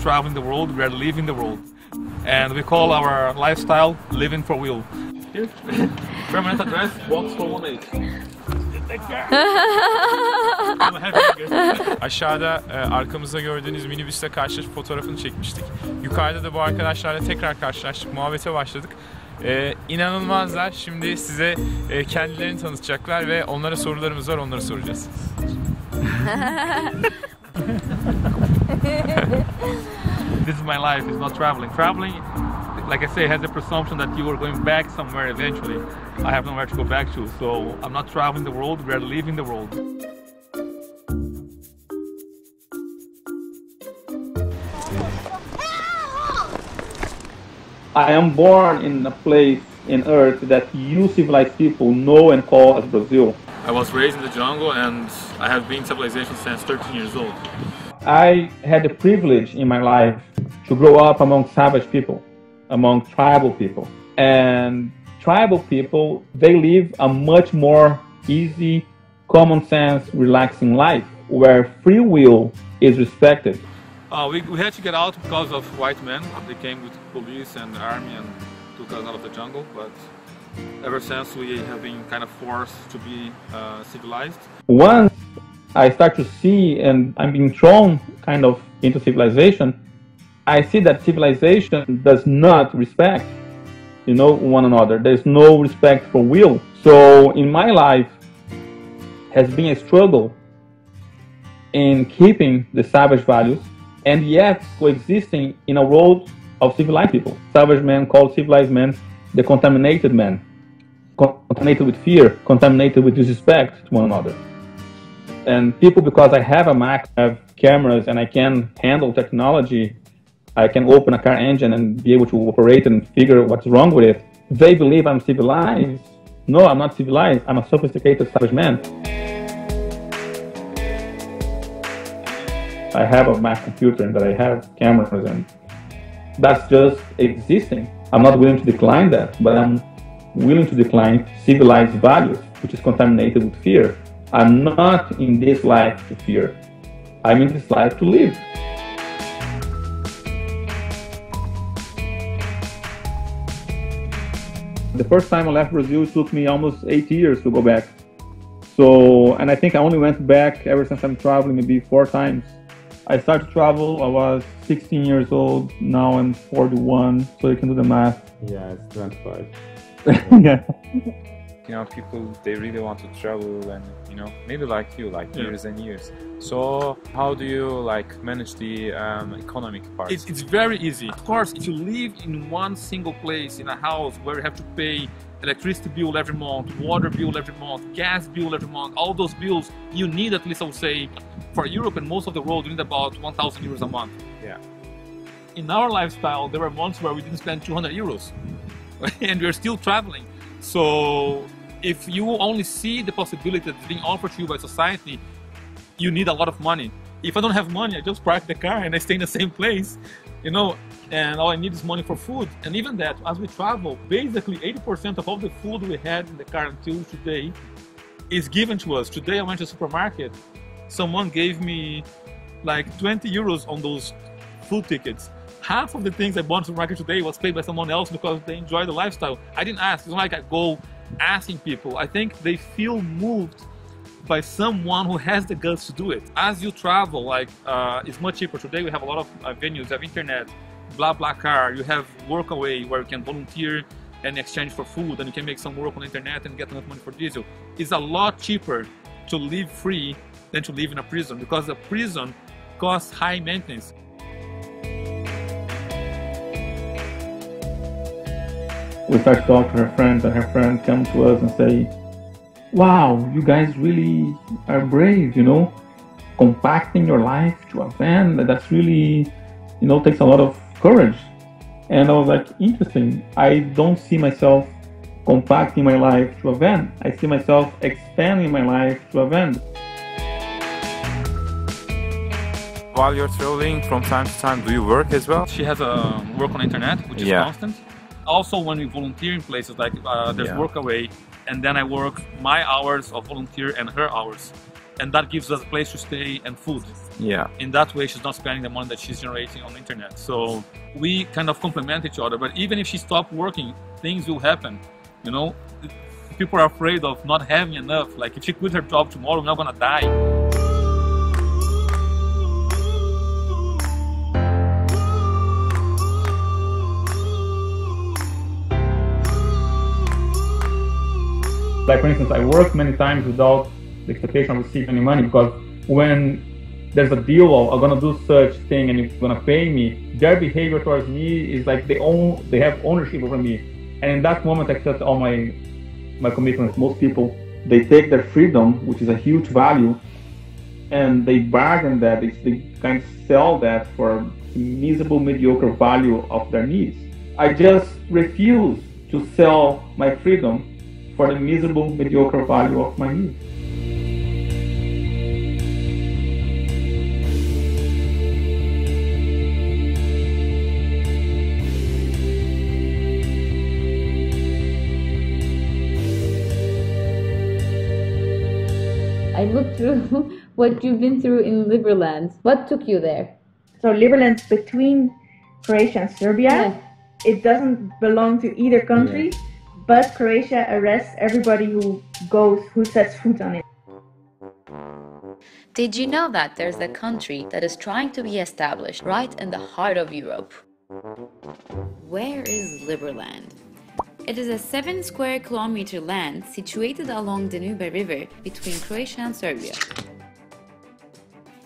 traveling the world, we are living the world. And we call our lifestyle living for real. Here, permanent address, box 418. Aşağıda arkamızda gördüğünüz minibüsle karşılaşıp fotoğrafını çekmiştik. Yukarıda da bu arkadaşlarla tekrar karşılaştık, muhabbete başladık. İnanılmazlar. Şimdi size kendilerini tanıtacaklar ve onlara sorularımız var, onları soracağız. This is my life, it's not traveling. Traveling, like I say, has the presumption that you are going back somewhere eventually. I have nowhere to go back to, so I'm not traveling the world, we are living the world. I am born in a place in Earth that you civilized people know and call as Brazil. I was raised in the jungle and I have been in civilization since 13 years old. I had the privilege in my life to grow up among savage people, among tribal people. And tribal people, they live a much more easy, common sense, relaxing life where free will is respected. We had to get out because of white men. They came with police and army and took us out of the jungle. But ever since, we have been kind of forced to be civilized. Once I start to see and I'm being thrown kind of into civilization, I see that civilization does not respect, one another. There's no respect for will. So in my life has been a struggle in keeping the savage values and yet coexisting in a world of civilized people. Savage men called civilized men the contaminated men, contaminated with fear, contaminated with disrespect to one another. And people, because I have a Mac, I have cameras, and I can handle technology, I can open a car engine and be able to operate and figure what's wrong with it. They believe I'm civilized. No, I'm not civilized. I'm a sophisticated savage man. I have a Mac computer and that I have cameras, and that's just existing. I'm not willing to decline that, but I'm willing to decline civilized values, which is contaminated with fear. I'm not in this life to fear. I'm in this life to live. The first time I left Brazil, it took me almost 8 years to go back. So, and I think I only went back ever since I'm traveling maybe 4 times. I started to travel, I was 16 years old, now I'm 41, so you can do the math. Yeah, it's 25. Yeah. People, they really want to travel and, maybe like you, years and years. So how do you manage the economic part? It's very easy. Of course, if you live in one single place, in a house where you have to pay electricity bill every month, water bill every month, gas bill every month, all those bills, you need at least, I would say, for Europe and most of the world, you need about 1,000 euros a month. Yeah. In our lifestyle, there were months where we didn't spend 200 euros and we're still traveling. So if you only see the possibility that's being offered to you by society, you need a lot of money. If I don't have money, I just park the car and I stay in the same place, and all I need is money for food. And even that, as we travel, basically 80% of all the food we had in the car until today is given to us. Today I went to the supermarket, someone gave me 20 euros on those food tickets. Half of the things I bought in the supermarket today was paid by someone else because they enjoy the lifestyle. I didn't ask. It's not like I go asking people. I think they feel moved by someone who has the guts to do it. As you travel, it's much cheaper. Today we have a lot of venues, you have internet, BlaBlaCar, you have Workaway where you can volunteer and exchange for food, and you can make some work on the internet and get enough money for diesel. It's a lot cheaper to live free than to live in a prison, because a prison costs high maintenance. We start to talk to her friends, and her friends come to us and say, wow, you guys really are brave, compacting your life to a van, that's really, takes a lot of courage. And I was like, interesting. I don't see myself compacting my life to a van. I see myself expanding my life to a van. While you're traveling, from time to time, do you work as well? She has a work on the internet, which is constant. Also, when we volunteer in places there's Workaway, and then I work my hours of volunteer and her hours. and that gives us a place to stay and food. Yeah. In that way, she's not spending the money that she's generating on the internet. So we kind of complement each other. But even if she stopped working, things will happen. You know, people are afraid of not having enough. Like if she quit her job tomorrow, we're not gonna die. Like for instance, I work many times without the expectation of receiving any money, because when there's a deal of I'm gonna do such thing and you're gonna pay me, their behavior towards me is like they have ownership over me, and in that moment I accept all my commitments. Most people, they take their freedom, which is a huge value, and they bargain that, they kind of sell that for miserable, mediocre value of their needs. I just refuse to sell my freedom for the miserable, mediocre value of my needs. I looked through what you've been through in Liberland. What took you there? So Liberland's between Croatia and Serbia. It doesn't belong to either country, but Croatia arrests everybody who sets foot on it. Did you know that there's a country that is trying to be established right in the heart of Europe? Where is Liberland? It is a 7 square kilometer land situated along the Danube River between Croatia and Serbia.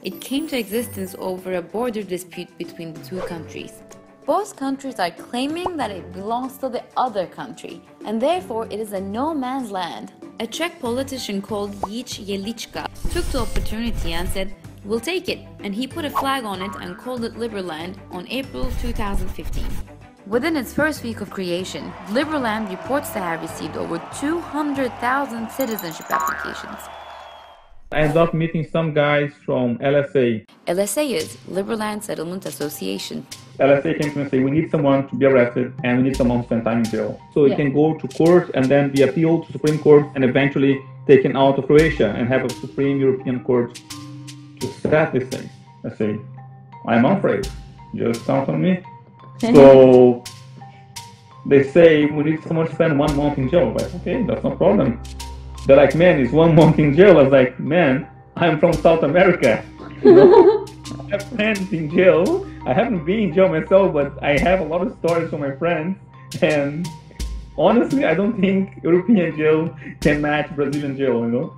It came to existence over a border dispute between the two countries. Both countries are claiming that it belongs to the other country, and therefore it is a no man's land. A Czech politician called Jelička took the opportunity and said, "We'll take it," and he put a flag on it and called it Liberland on April 2015. Within its first week of creation, Liberland reports to have received over 200,000 citizenship applications. I ended up meeting some guys from LSA. LSA is Liberland Settlement Association. LSA came to me and said, we need someone to be arrested and we need someone to spend time in jail. So it can go to court and then be appealed to Supreme Court and eventually taken out of Croatia and have a Supreme European Court to set this thing. I say, I'm afraid. Just count on me. So they say, we need someone to spend 1 month in jail. But okay, that's no problem. They're like, man, it's 1 month in jail. I was like, man, I'm from South America. You know? I have friends in jail. I haven't been in jail myself, but I have a lot of stories from my friends. And honestly, I don't think European jail can match Brazilian jail, you know?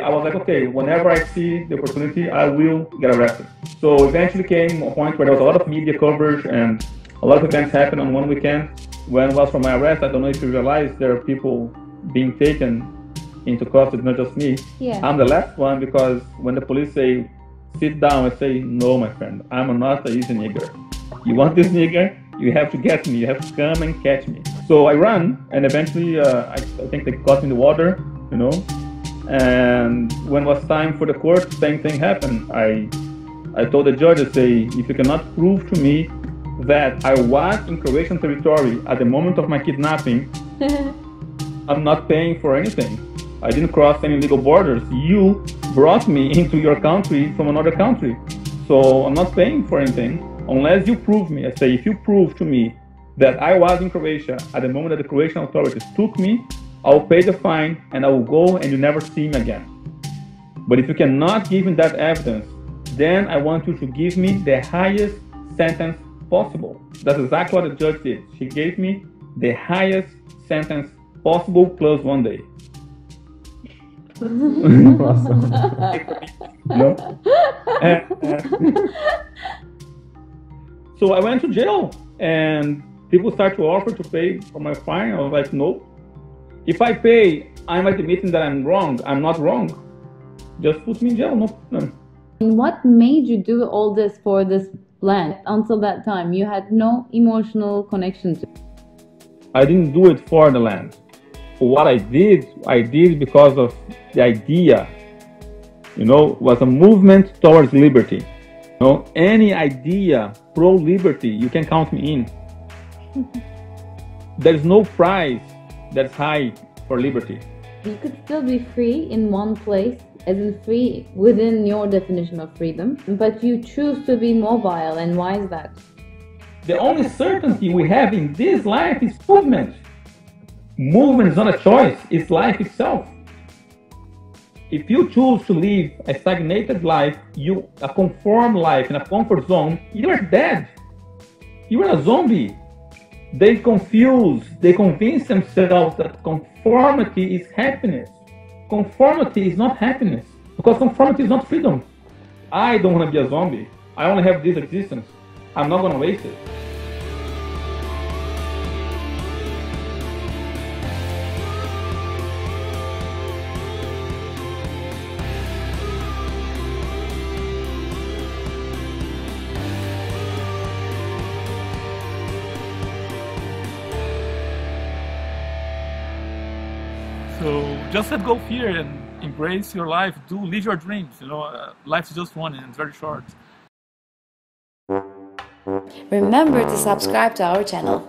I was like, okay, whenever I see the opportunity, I will get arrested. So eventually came a point where there was a lot of media coverage and a lot of events happened on one weekend. When it was from my arrest, I don't know if you realize there are people being taken into custody, not just me. Yeah. I'm the last one because when the police say, sit down, I say, no, my friend, I'm not an easy nigger. You want this nigger? You have to get me. You have to come and catch me. So I run, and eventually I think they caught me in the water, you know. And when it was time for the court, same thing happened. I told the judge, I say, if you cannot prove to me that I was in Croatian territory at the moment of my kidnapping, I'm not paying for anything. I didn't cross any legal borders. You brought me into your country from another country. So I'm not paying for anything unless you prove me. I say, if you prove to me that I was in Croatia at the moment that the Croatian authorities took me, I'll pay the fine and I will go and you never see me again. But if you cannot give me that evidence, then I want you to give me the highest sentence possible. That's exactly what the judge did. She gave me the highest sentence possible plus 1 day. No? So I went to jail and people start to offer to pay for my fine. I was like, no. If I pay, I'm admitting that I'm wrong. I'm not wrong. Just put me in jail, no problem. And what made you do all this for this land? Until that time, you had no emotional connection to it. I didn't do it for the land. What I did because of the idea, you know, was a movement towards liberty. You know, any idea pro-liberty, you can count me in. There's no price that's high for liberty. You could still be free in one place, as in free within your definition of freedom, but you choose to be mobile, and why is that? The only certainty we have in this life is movement. Movement is not a choice, it's life itself. If you choose to live a stagnated life, a conformed life in a comfort zone, you are dead. You are a zombie. They convince themselves that conformity is happiness. Conformity is not happiness, because conformity is not freedom. I don't want to be a zombie. I only have this existence. I'm not going to waste it. So just let go of fear and embrace your life. Live your dreams. Life is just one and it's very short. Remember to subscribe to our channel.